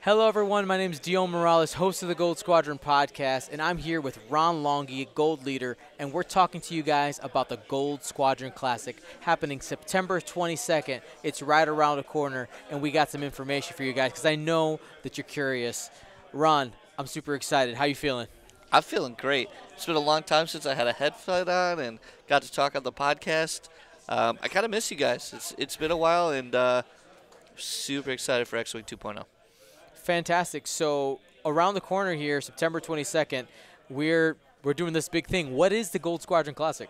Hello, everyone. My name is Dion Morales, host of the Gold Squadron podcast, and I'm here with Ron Longy, Gold Leader, and we're talking to you guys about the Gold Squadron Classic happening September 22nd. It's right around the corner, and we got some information for you guys because I know that you're curious. Ron, I'm super excited. How you feeling? I'm feeling great. It's been a long time since I had a headset on and got to talk on the podcast. I kind of miss you guys. It's been a while, and super excited for X-Wing 2.0. Fantastic. So around the corner here, September 22nd, we're doing this big thing. What is the Gold Squadron Classic?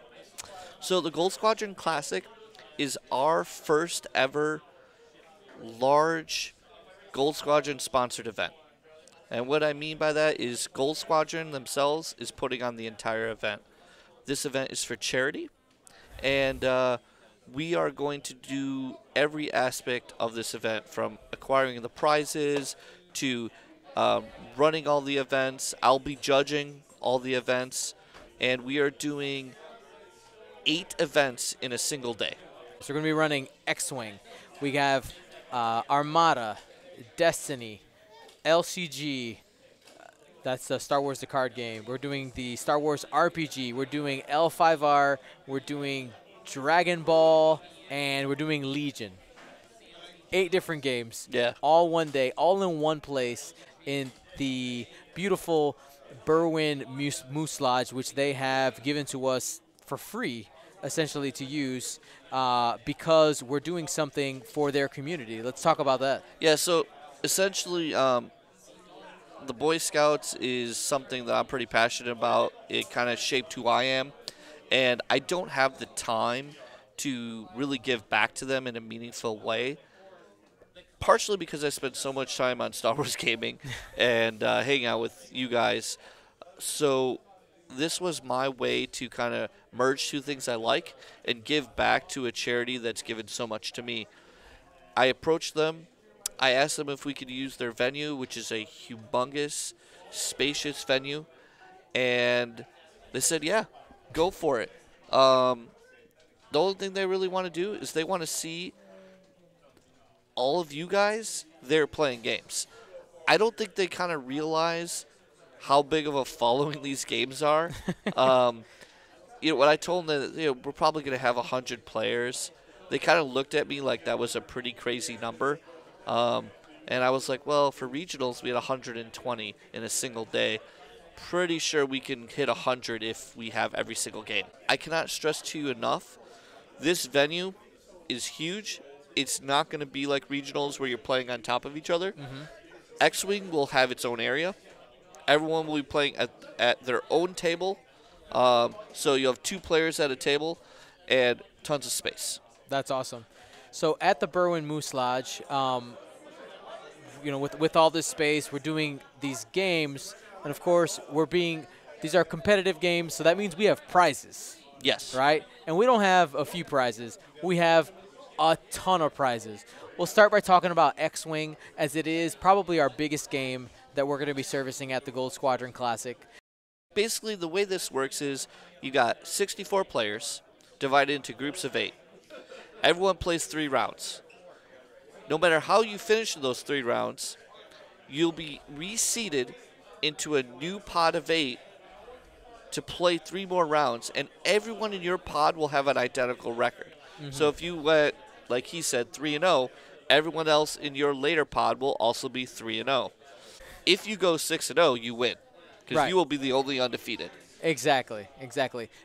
So the Gold Squadron Classic is our first ever large Gold Squadron sponsored event. And what I mean by that is Gold Squadron themselves is putting on the entire event. This event is for charity, and we are going to do every aspect of this event, from acquiring the prizes to running all the events. I'll be judging all the events, and we are doing 8 events in a single day. So we're going to be running X-Wing. We have Armada, Destiny, LCG, that's the Star Wars the card game. We're doing the Star Wars RPG. We're doing L5R. We're doing Dragon Ball, and we're doing Legion. 8 different games. Yeah. All one day, all in one place in the beautiful Berwyn Moose Lodge, which they have given to us for free, essentially, to use because we're doing something for their community. Let's talk about that. Yeah, so essentially the Boy Scouts is something that I'm pretty passionate about. It kind of shaped who I am, and I don't have the time to really give back to them in a meaningful way, partially because I spend so much time on Star Wars gaming and hanging out with you guys. So this was my way to kind of merge two things I like and give back to a charity that's given so much to me. I approached them. I asked them if we could use their venue, which is a humongous, spacious venue, and they said, yeah, go for it. The only thing they really want to do is they want to see all of you guys there playing games. I don't think they kind of realize how big of a following these games are. When I told them that we're probably going to have 100 players, they kind of looked at me like that was a pretty crazy number. And I was like, well, for regionals, we had 120 in a single day. Pretty sure we can hit 100 if we have every single game. I cannot stress to you enough, this venue is huge. It's not going to be like regionals where you're playing on top of each other. Mm-hmm. X-Wing will have its own area. Everyone will be playing at their own table. So you have 2 players at a table and tons of space. That's awesome. So at the Berwyn Moose Lodge, with all this space, we're doing these games, and of course, these are competitive games, so that means we have prizes. Yes. Right? And we don't have a few prizes. We have a ton of prizes. We'll start by talking about X-Wing, as it is probably our biggest game that we're going to be servicing at the Gold Squadron Classic. Basically, the way this works is you got 64 players divided into groups of 8. Everyone plays 3 rounds. No matter how you finish in those 3 rounds, you'll be reseeded into a new pod of 8 to play 3 more rounds, and everyone in your pod will have an identical record. Mm-hmm. So if you went, like he said, 3-0, everyone else in your later pod will also be 3-0. If you go 6-0, you win, because you will be the only undefeated. Exactly.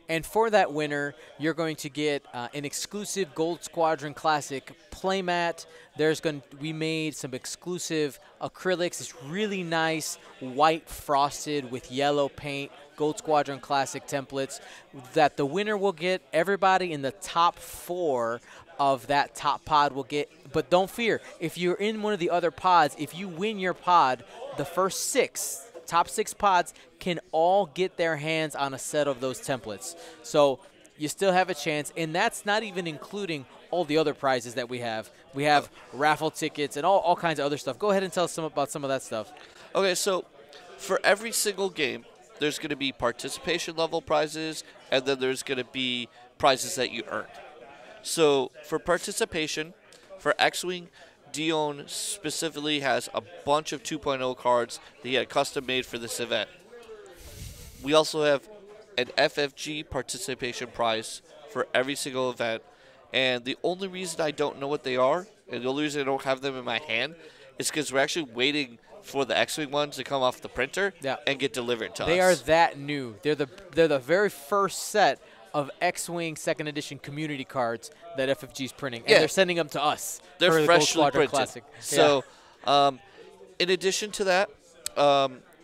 And for that winner, you're going to get an exclusive Gold Squadron Classic playmat. We made some exclusive acrylics. It's really nice, white frosted with yellow paint, Gold Squadron Classic templates that the winner will get. Everybody in the top 4 of that top pod will get. But don't fear, if you're in one of the other pods, if you win your pod, the first top 6 pods can all get their hands on a set of those templates. So you still have a chance, and that's not even including all the other prizes that we have. We have raffle tickets and all kinds of other stuff. Go ahead and tell us about some of that stuff. Okay, so for every single game, there's going to be participation level prizes, and then there's going to be prizes that you earned. So for participation, for X-Wing, Dion specifically has a bunch of 2.0 cards that he had custom made for this event. We also have an FFG participation prize for every single event. And the only reason I don't know what they are, and the only reason I don't have them in my hand, is because we're actually waiting for the X-Wing ones to come off the printer and get delivered to us. They are that new. They're the very first set of X-Wing 2nd Edition community cards that FFG's printing. And they're sending them to us. They're for the freshly Gold Squadron printed. Classic. So, in addition to that,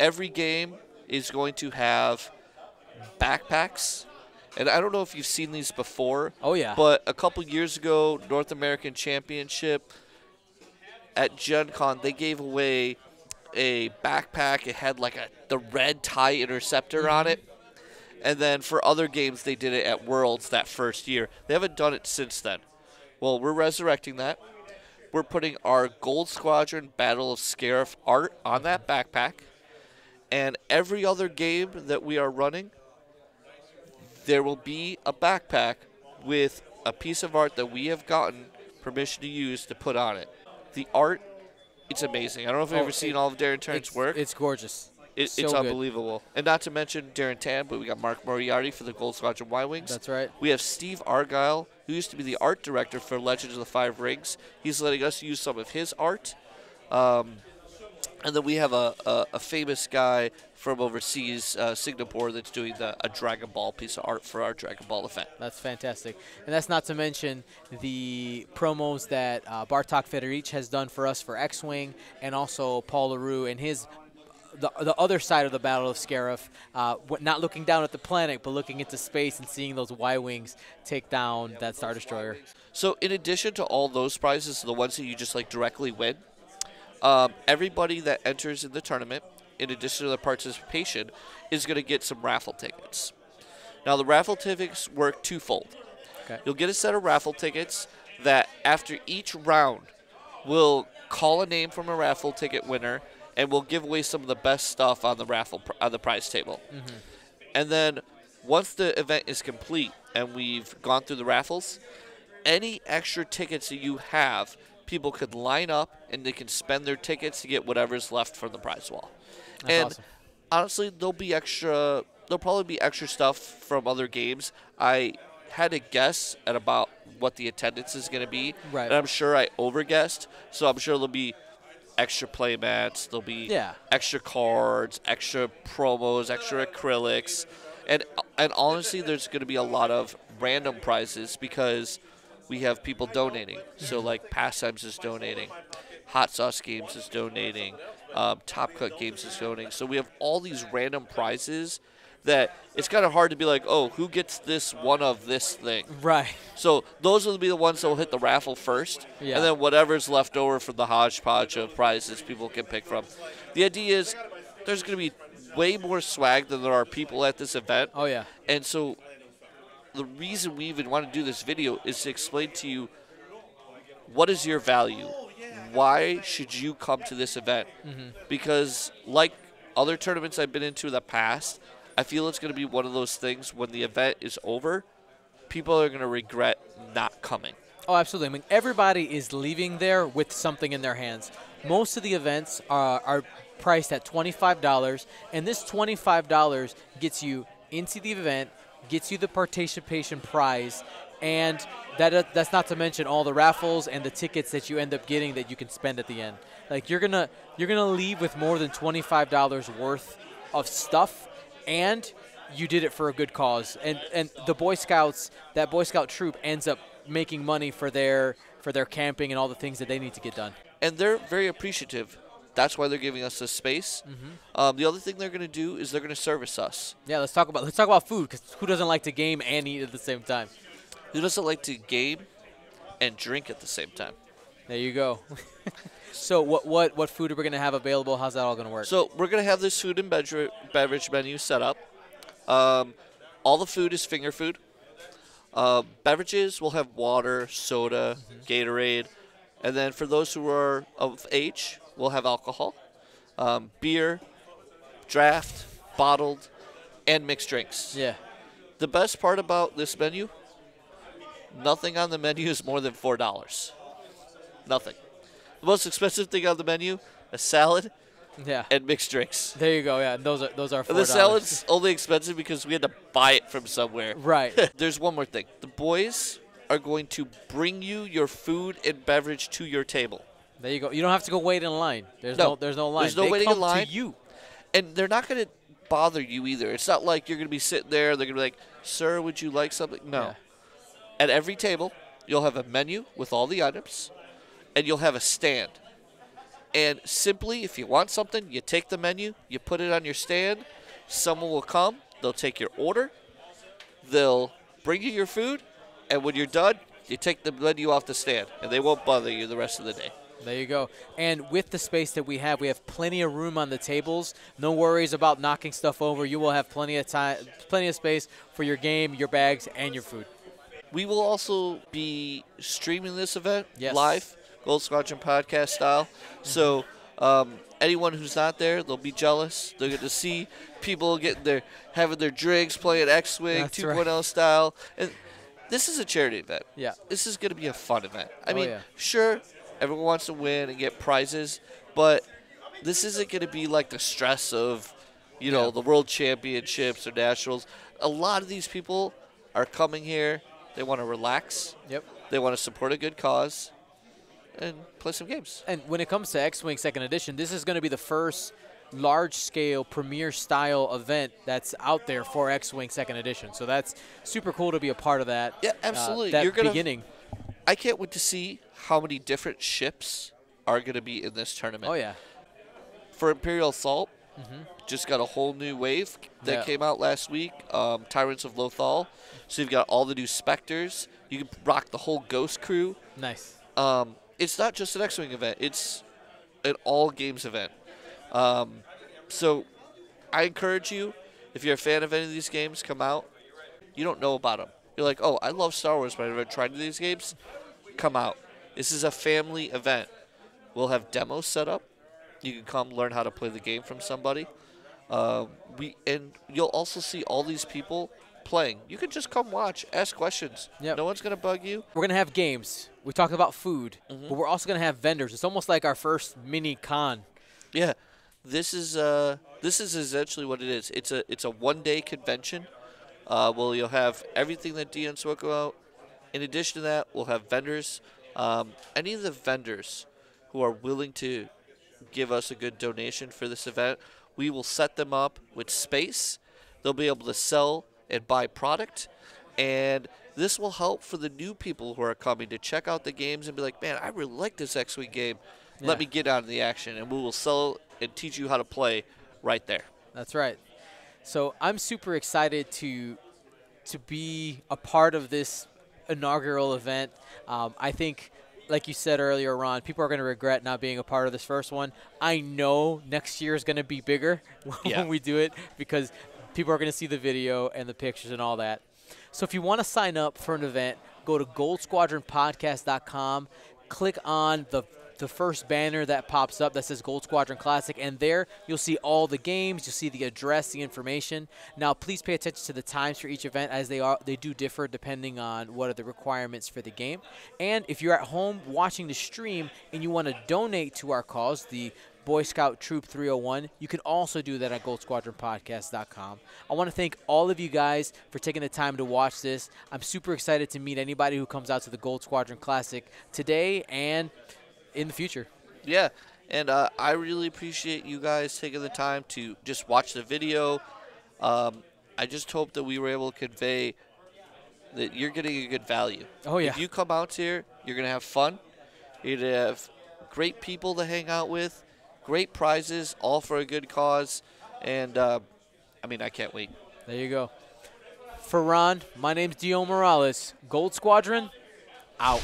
every game is going to have backpacks. And I don't know if you've seen these before. Oh, yeah. But a couple years ago, North American Championship at Gen Con, they gave away a backpack. It had like the red TIE Interceptor on it. And then for other games, they did it at Worlds that first year. They haven't done it since then. Well, we're resurrecting that. We're putting our Gold Squadron Battle of Scarif art on that backpack. And every other game that we are running, there will be a backpack with a piece of art that we have gotten permission to use to put on it. The art, it's amazing. I don't know if you've ever seen all of Darren Turner's work. It's gorgeous. It's so unbelievable. And not to mention Darren Tan, but we got Mark Moriarty for the Gold Squadron Y-Wings. That's right. We have Steve Argyle, who used to be the art director for Legends of the Five Rings. He's letting us use some of his art. And then we have a famous guy from overseas, Singapore, that's doing a Dragon Ball piece of art for our Dragon Ball event. That's fantastic. And that's not to mention the promos that Bartok Federic has done for us for X-Wing, and also Paul LaRue and his the other side of the Battle of Scarif, not looking down at the planet, but looking into space and seeing those Y-Wings take down that Star Destroyer. So in addition to all those prizes, the ones that you just like directly win, everybody that enters in the tournament, in addition to their participation, is going to get some raffle tickets. Now, the raffle tickets work twofold. Okay. You'll get a set of raffle tickets that after each round, we'll call a name from a raffle ticket winner, and we'll give away some of the best stuff on the on the prize table. And then once the event is complete and we've gone through the raffles, any extra tickets that you have, people could line up and they can spend their tickets to get whatever's left from the prize wall. That's awesome. Honestly, there'll probably be extra stuff from other games. I had a guess at about what the attendance is going to be, right. And I'm sure I overguessed. So I'm sure there'll be extra play mats, there'll be extra cards, extra promos, extra acrylics, and honestly, there's going to be a lot of random prizes because we have people donating. So like Pastimes is donating, Hot Sauce Games is donating, Top Cut Games is donating. So we have all these random prizes that it's kind of hard to be like, oh, who gets this one of this thing? Right. So those will be the ones that will hit the raffle first, and then whatever's left over from the hodgepodge of prizes people can pick from. The idea is there's going to be way more swag than there are people at this event. Oh, yeah. And so the reason we even want to do this video is to explain to you what is your value. Why should you come to this event? Because like other tournaments I've been into in the past, I feel it's going to be one of those things when the event is over, people are going to regret not coming. Oh, absolutely. I mean, everybody is leaving there with something in their hands. Most of the events are priced at $25, and this $25 gets you into the event, gets you the participation prize, and that's not to mention all the raffles and the tickets that you end up getting that you can spend at the end. Like you're gonna leave with more than $25 worth of stuff, and you did it for a good cause. And the Boy Scouts, that Boy Scout troop ends up making money for their camping and all the things that they need to get done. And they're very appreciative. That's why they're giving us this space. The other thing they're going to do is they're going to service us. Yeah, let's talk about food, because who doesn't like to game and eat at the same time? Who doesn't like to game and drink at the same time? There you go. So what food are we going to have available? How's that all going to work? So we're going to have this food and beverage menu set up. All the food is finger food. Beverages, we'll have water, soda, Gatorade. And then for those who are of age, we'll have alcohol, beer, draft, bottled, and mixed drinks. Yeah. The best part about this menu, nothing on the menu is more than $4. Nothing. The most expensive thing on the menu, a salad Yeah. and mixed drinks. There you go. Yeah, and those are $4. And the salad's only expensive because we had to buy it from somewhere. Right. There's one more thing. The boys are going to bring you your food and beverage to your table. There you go. You don't have to go wait in line. There's No. no line. There's no they waiting come in line. to you. And they're not going to bother you either. It's not like you're going to be sitting there. They're going to be like, sir, would you like something? No. Yeah. At every table, you'll have a menu with all the items, and you'll have a stand. And simply, if you want something, you take the menu, you put it on your stand. Someone will come. They'll take your order. They'll bring you your food. And when you're done, you take the menu off the stand, and they won't bother you the rest of the day. There you go. And with the space that we have plenty of room on the tables. No worries about knocking stuff over. You will have plenty of time, plenty of space for your game, your bags, and your food. We will also be streaming this event Yes. live, Gold Squadron podcast style. So anyone who's not there, they'll be jealous. They'll get to see people having their drinks, playing X-Wing That's 2.0 style. And this is a charity event. Yeah. This is going to be a fun event. I Oh, mean, yeah. sure, everyone wants to win and get prizes, but this isn't going to be like the stress of, Yeah. the World Championships or Nationals. A lot of these people are coming here. They want to relax. Yep. They want to support a good cause and play some games. And when it comes to X-Wing 2nd Edition, this is going to be the first large-scale premier-style event that's out there for X-Wing 2nd Edition. So that's super cool to be a part of that. Yeah, absolutely. That You're gonna, beginning. I can't wait to see how many different ships are going to be in this tournament. Oh, yeah. For Imperial Assault, just got a whole new wave that Yeah. came out last week, Tyrants of Lothal. So you've got all the new Spectres. You can rock the whole Ghost crew. Nice. It's not just an X-Wing event. It's an all-games event. So I encourage you, if you're a fan of any of these games, come out. You don't know about them. You're like, oh, I love Star Wars, but I've never tried these games. Come out. This is a family event. We'll have demos set up. You can come learn how to play the game from somebody. And you'll also see all these people playing. You can just come watch, ask questions. Yep. No one's going to bug you. We're going to have games. We talked about food, but we're also going to have vendors. It's almost like our first mini con. Yeah, this is essentially what it is. It's a one-day convention. Well, you'll have everything that Dion spoke about. In addition to that, we'll have vendors. Any of the vendors who are willing to give us a good donation for this event, we will set them up with space. They'll be able to sell and buy product, and this will help for the new people who are coming to check out the games and be like, man, I really like this X-Wing game. Let me get out of the action, and we will sell and teach you how to play right there. That's right. So I'm super excited to be a part of this inaugural event. I think, like you said earlier, Ron, people are going to regret not being a part of this first one. I know next year is going to be bigger when we do it because people are going to see the video and the pictures and all that. So if you want to sign up for an event, go to goldsquadronpodcast.com, click on the first banner that pops up that says Gold Squadron Classic, and there you'll see all the games, you'll see the address, the information. Now, please pay attention to the times for each event as they do differ depending on what are the requirements for the game. And if you're at home watching the stream and you want to donate to our cause, the Boy Scout Troop 301, you can also do that at goldsquadronpodcast.com. I want to thank all of you guys for taking the time to watch this. I'm super excited to meet anybody who comes out to the Gold Squadron Classic today and in the future. Yeah, and I really appreciate you guys taking the time to just watch the video. I just hope that we were able to convey that you're getting a good value. Oh, yeah. If you come out here, you're going to have fun. You're going to have great people to hang out with, great prizes, all for a good cause. And, I can't wait. There you go. For Ron, my name's Dio Morales. Gold Squadron, out.